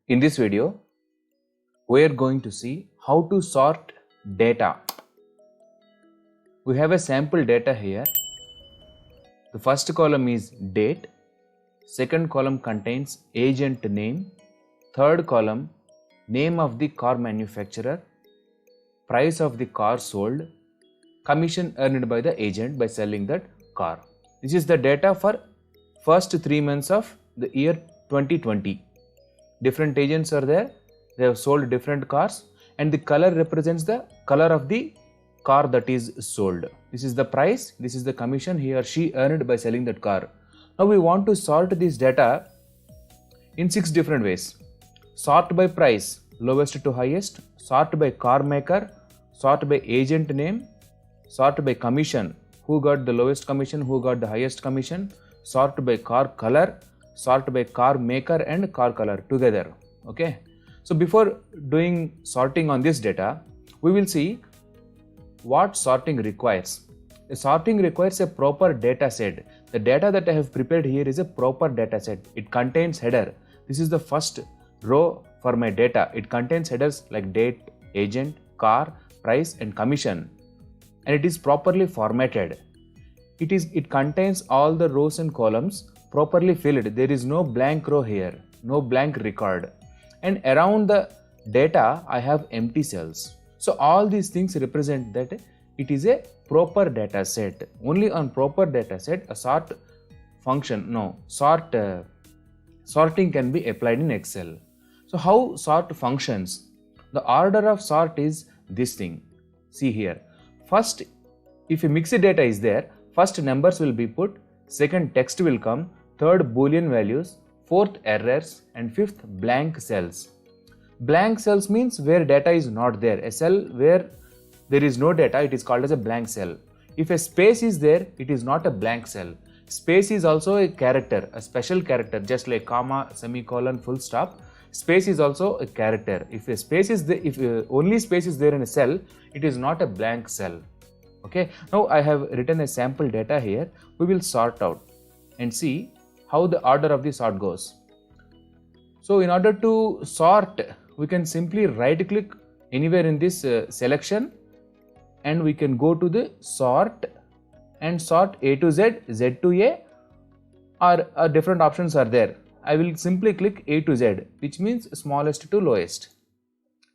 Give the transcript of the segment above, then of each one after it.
In this video, we are going to see how to sort data. We have a sample data here. The first column is date, second column contains agent name, third column name of the car manufacturer, price of the car sold, commission earned by the agent by selling that car. This is the data for first 3 months of the year 2020. Different agents are there, they have sold different cars, and the color represents the color of the car that is sold. This is the price, this is the commission he or she earned by selling that car. Now we want to sort this data in 6 different ways. Sort by price, lowest to highest, sort by car maker, sort by agent name, sort by commission, who got the lowest commission, who got the highest commission, sort by car color, sort by car maker and car color together. Okay, so before doing sorting on this data, we will see what sorting requires. A sorting requires a proper data set. The data that I have prepared here is a proper data set. It contains header. This is the first row for my data. It contains headers like date, agent, car, price and commission, and it is properly formatted. It contains all the rows and columns properly filled. There is no blank row here, no blank record, and around the data I have empty cells. So all these things represent that it is a proper data set. Only on proper data set a sorting can be applied in Excel. So how sort functions? The order of sort is this thing. See here. First, if a mixed data is there, first numbers will be put, second text will come, third boolean values, fourth errors, and fifth blank cells. Blank cells means where data is not there. A cell where there is no data, it is called as a blank cell. If a space is there, it is not a blank cell. Space is also a character, a special character, just like comma, semicolon, full stop. Space is also a character. If a space is there, if only space is there in a cell, it is not a blank cell. Okay, now I have written a sample data here. We will sort out and see how the order of the sort goes. So in order to sort, we can simply right click anywhere in this selection, and we can go to the sort and sort A to Z, Z to A, or different options are there. I will simply click A to Z, which means smallest to lowest.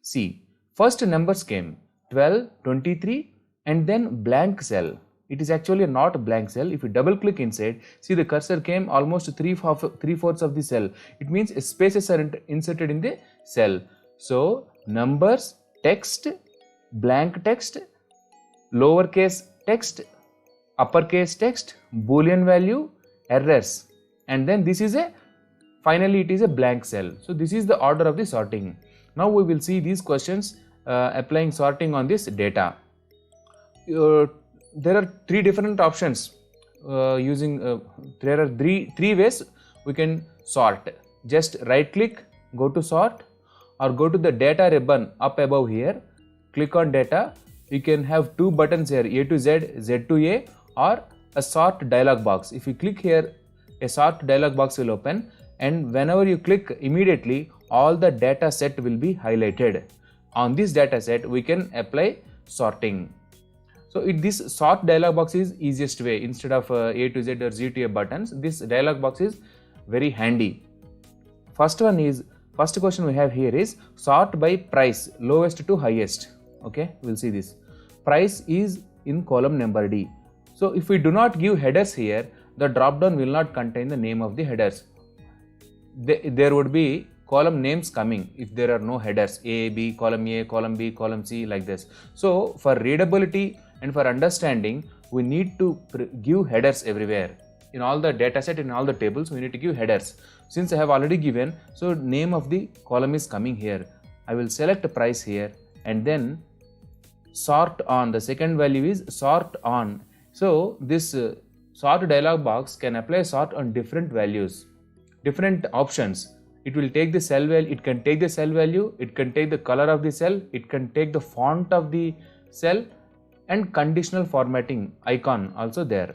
See, first numbers came 12, 23, and then blank cell. It is actually not a blank cell. If you double click inside, see the cursor came almost 3/4 of the cell. It means spaces are inserted in the cell. So numbers, text, blank text, lowercase text, uppercase text, boolean value, errors, and then this is finally it is a blank cell. So this is the order of the sorting. Now we will see these questions applying sorting on this data. There are 3 different options there are three ways we can sort. Just right click, go to sort, or go to the data ribbon up above here, click on data. You can have 2 buttons here, A to Z, Z to A, or a sort dialog box. If you click here, a sort dialog box will open, and whenever you click, immediately all the data set will be highlighted. On this data set we can apply sorting. So this sort dialog box is easiest way. Instead of A to Z or Z to A buttons, this dialog box is very handy. First question we have here is sort by price, lowest to highest. Okay, we'll see this. Price is in column number D. So if we do not give headers here, the drop down will not contain the name of the headers. There would be column names coming if there are no headers, A, B, column A, column B, column C, like this. So for readability and for understanding, we need to give headers everywhere. In all the data set, in all the tables, we need to give headers. Since I have already given, so name of the column is coming here. I will select price here and then sort on. The second value is sort on. So this sort dialog box can apply sort on different values, different options. It will take the cell value, it can take the cell value, it can take the color of the cell, it can take the font of the cell, and conditional formatting icon also there.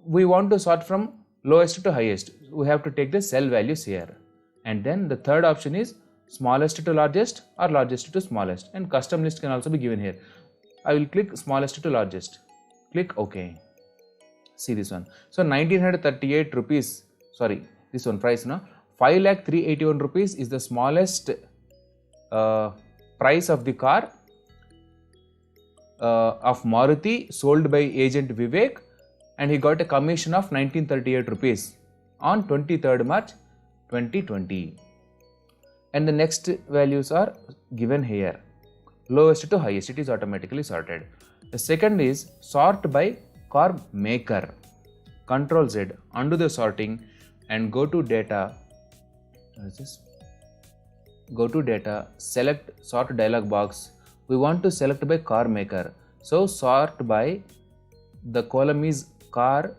We want to sort from lowest to highest. We have to take the cell values here. And then the third option is smallest to largest or largest to smallest, and custom list can also be given here. I will click smallest to largest, click OK. See this one. So 1938 rupees, sorry, this one price now, 5,381 rupees is the smallest price of the car of Maruti sold by agent Vivek, and he got a commission of 1938 rupees on 23rd March 2020. And the next values are given here. Lowest to highest, it is automatically sorted. The second is sort by car maker. Control Z, undo the sorting and go to data. Go to data, select sort dialog box. We want to select by car maker. So sort by, the column is car,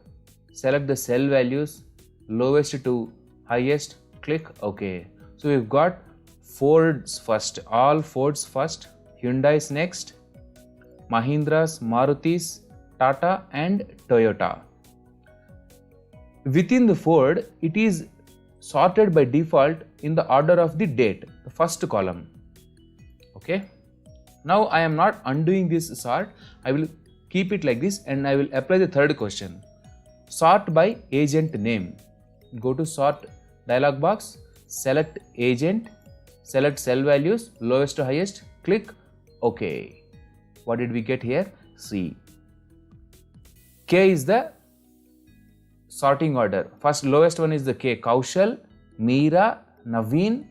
select the cell values, lowest to highest, click OK. So we've got Fords first, all Fords first, Hyundai's next, Mahindra's, Marutis, Tata and Toyota. Within the Ford, it is sorted by default in the order of the date, the first column. Okay. Now I am not undoing this sort. I will keep it like this and I will apply the third question. Sort by agent name. Go to sort dialog box, select agent, select cell values, lowest to highest, click OK. What did we get here? See, K is the sorting order. First lowest one is the K, Kaushal, Meera, Naveen,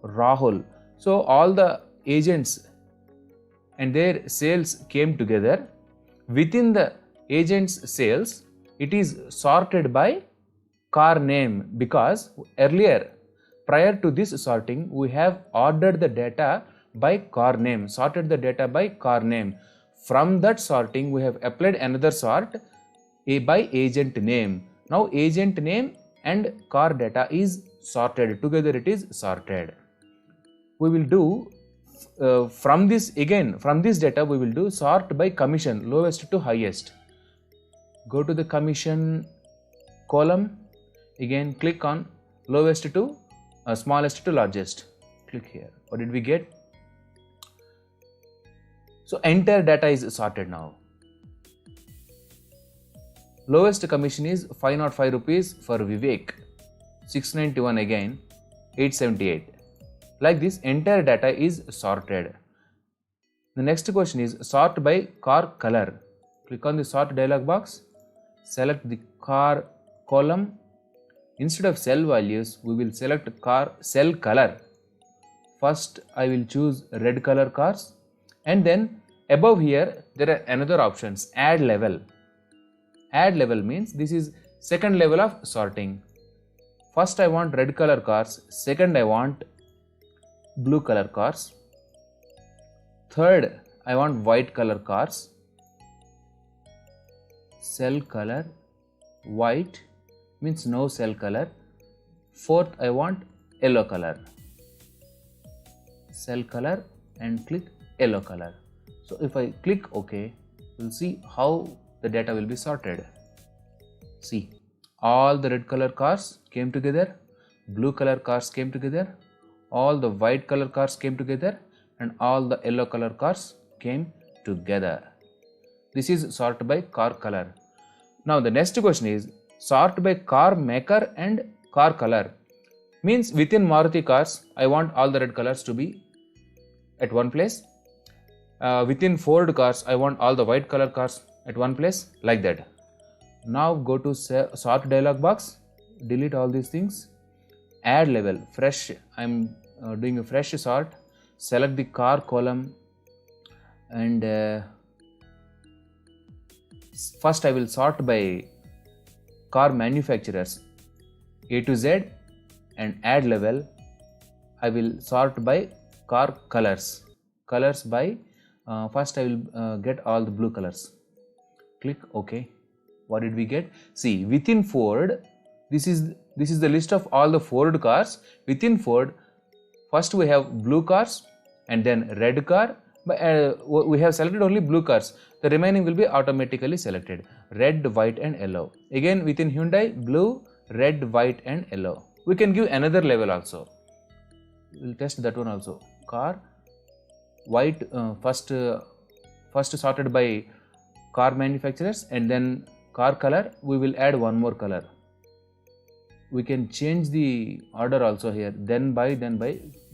Rahul. So all the agents and their sales came together. Within the agent's sales, it is sorted by car name, because earlier, prior to this sorting, we have ordered the data by car name, sorted the data by car name. From that sorting, we have applied another sort by agent name. Now agent name and car data is sorted, together it is sorted. We will do from this data we will do sort by commission, lowest to highest. Go to the commission column, again click on lowest to smallest to largest, click here. What did we get? So entire data is sorted now. Lowest commission is 505 rupees for Vivek, 691 again, 878. Like this, entire data is sorted. The next question is sort by car color. Click on the sort dialog box, select the car column. Instead of cell values, we will select car cell color. First, I will choose red color cars, and then above here there are another options, add level. Add level means this is second level of sorting. First I want red color cars, second I want blue color cars, third I want white color cars, cell color white means no cell color, fourth I want yellow color, cell color and click yellow color. So if I click OK, we'll see how the data will be sorted. See, all the red color cars came together, blue color cars came together, all the white color cars came together, and all the yellow color cars came together. This is sort by car color. Now the next question is sort by car maker and car color. Means within Maruti cars, I want all the red colors to be at one place. Within Ford cars, I want all the white color cars at one place, like that. Now go to sort dialog box, delete all these things, add level, fresh, I am doing a fresh sort, select the car column, and first I will sort by car manufacturers A to Z, and add level, I will sort by car colors by first I will get all the blue colors. Click OK. What did we get? See, within Ford, this is the list of all the Ford cars. Within Ford, first we have blue cars and then red car. But we have selected only blue cars. The remaining will be automatically selected. Red, white and yellow. Again within Hyundai, blue, red, white and yellow. We can give another level also. We'll test that one also. Car, white, first sorted by car manufacturers, and then car color. We will add one more color. We can change the order also here. Then by,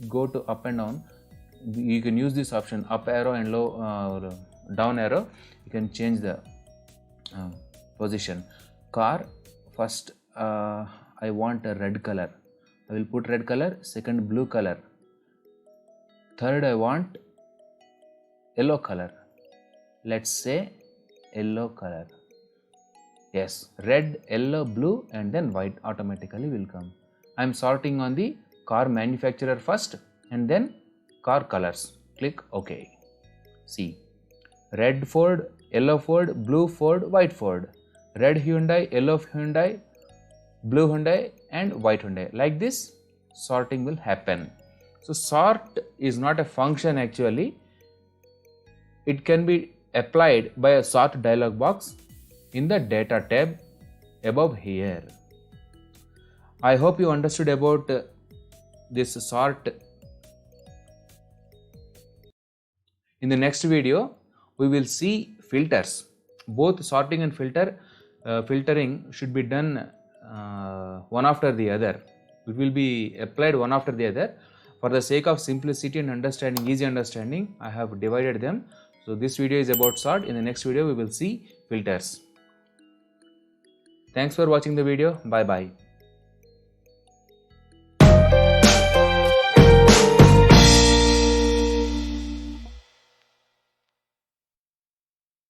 go to up and down. You can use this option, up arrow and low down arrow. You can change the position. Car, first I want a red color. I will put red color. Second, blue color. Third, I want yellow color. Let's say yellow color. Yes, red, yellow, blue, and then white automatically will come. I am sorting on the car manufacturer first and then car colors. Click OK. See, red Ford, yellow Ford, blue Ford, white Ford. Red Hyundai, yellow Hyundai, blue Hyundai, and white Hyundai. Like this, sorting will happen. So sort is not a function actually. It can be applied by a sort dialog box in the data tab above here. I hope you understood about this sort. In the next video, we will see filters. Both sorting and filtering should be done one after the other. It will be applied one after the other. For the sake of simplicity and understanding, easy understanding, I have divided them. So this video is about sort. In the next video, we will see filters. Thanks for watching the video. Bye bye.